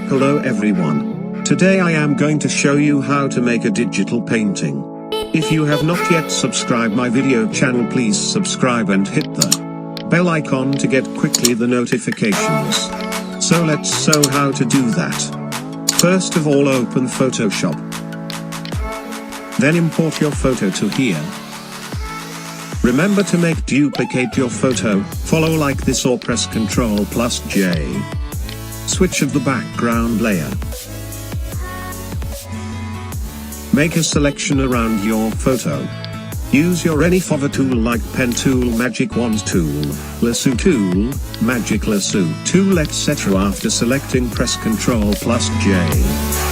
Hello everyone. Today I am going to show you how to make a digital painting. If you have not yet subscribed my video channel, please subscribe and hit the bell icon to get quickly the notifications. So let's show how to do that. First of all, open Photoshop. Then import your photo to here. Remember to duplicate your photo, follow like this or press Ctrl+J. Switch of the background layer. Make a selection around your photo. Use your any fovour tool like pen tool, magic wand tool, lasso tool, magic lasso tool, etc. After selecting, press Ctrl+J.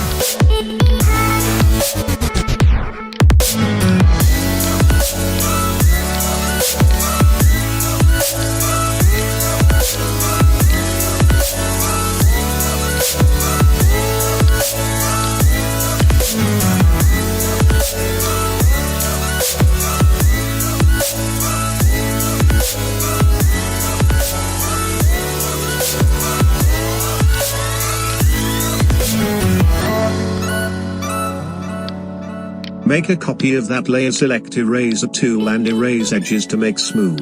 Make a copy of that layer, select eraser tool and erase edges to make smooth.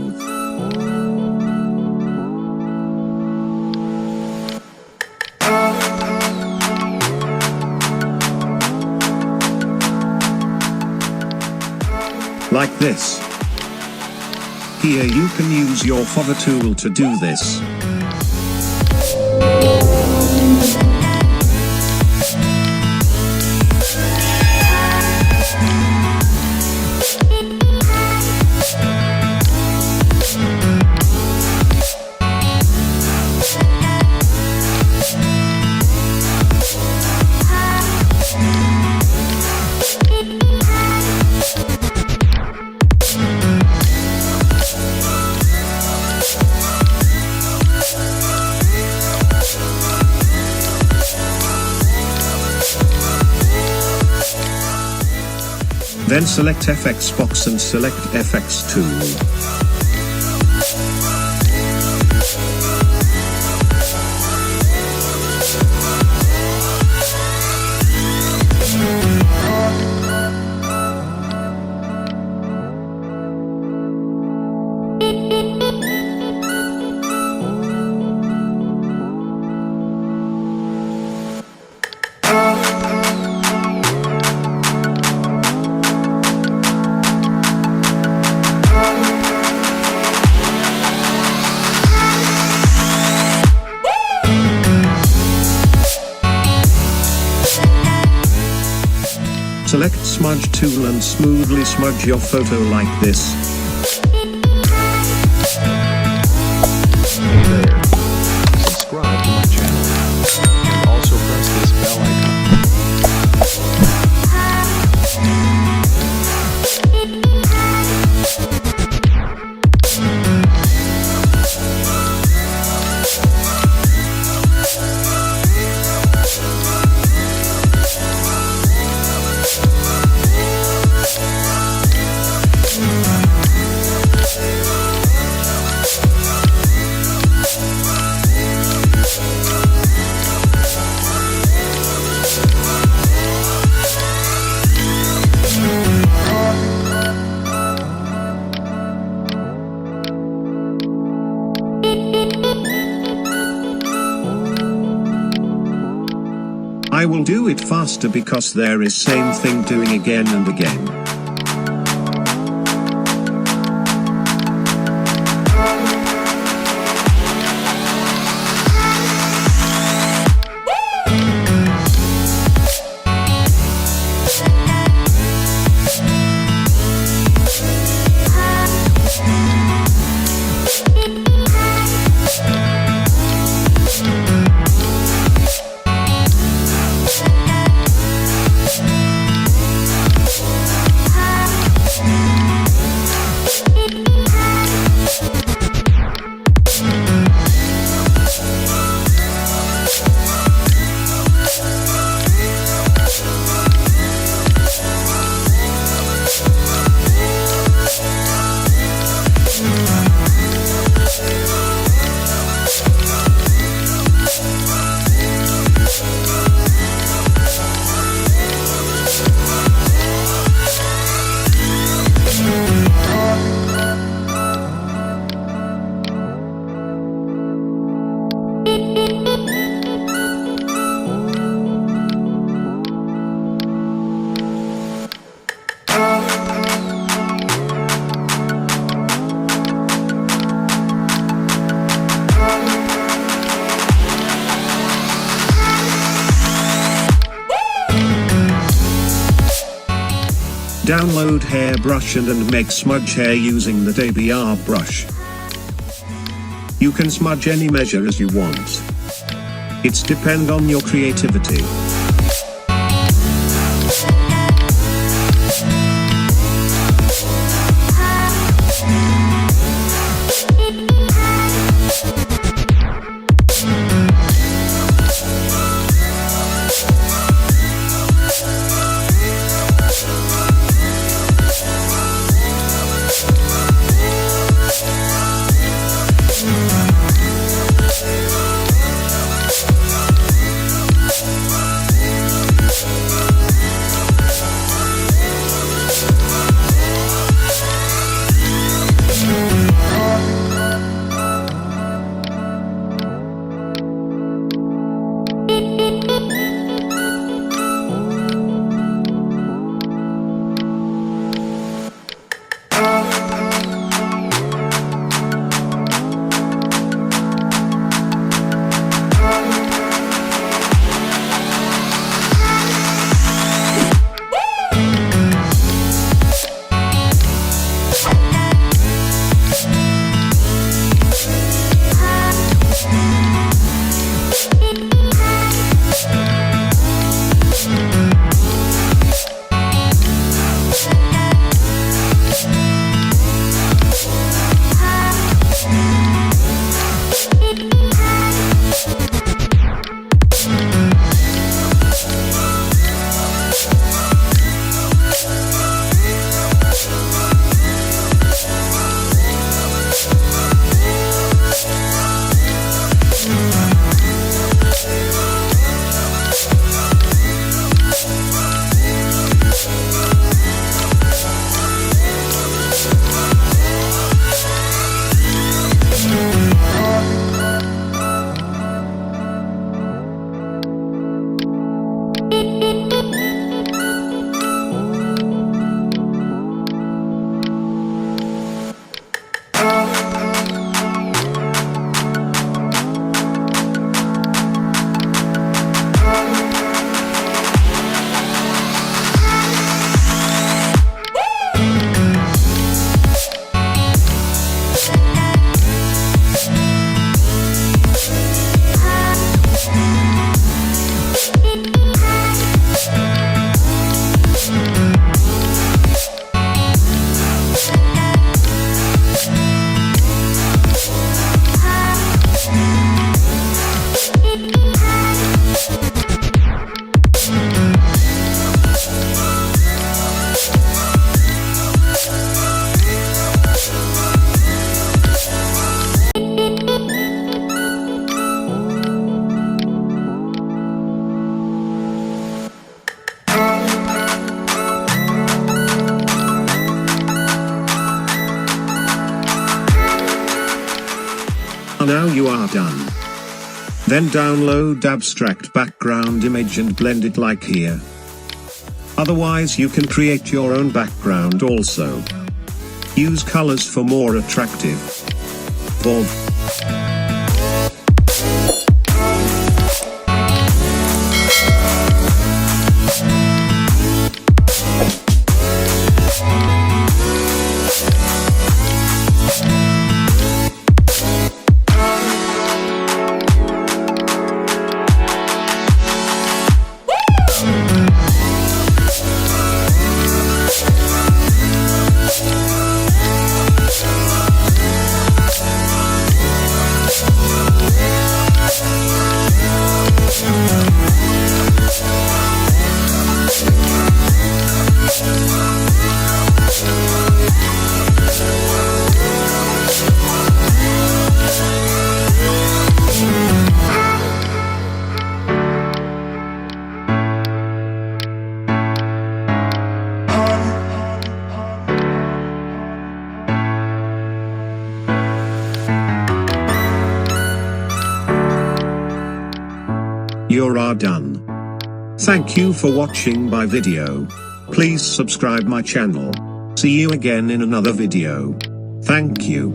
Like this. Here you can use your fovour tool to do this. Then select FX box and select FX tool. Select smudge tool and smoothly smudge your photo like this. Hey there. Subscribe to my channel. And also press this bell icon. I will do it faster because there is same thing doing again and again. Download hairbrush and make smudge hair using the ABR brush. You can smudge any measure as you want. It's depend on your creativity. Now you are done. Then download abstract background image and blend it like here. Otherwise you can create your own background also. Use colors for more attractive. Bob. You're done. Thank you for watching my video. Please subscribe my channel. See you again in another video. Thank you.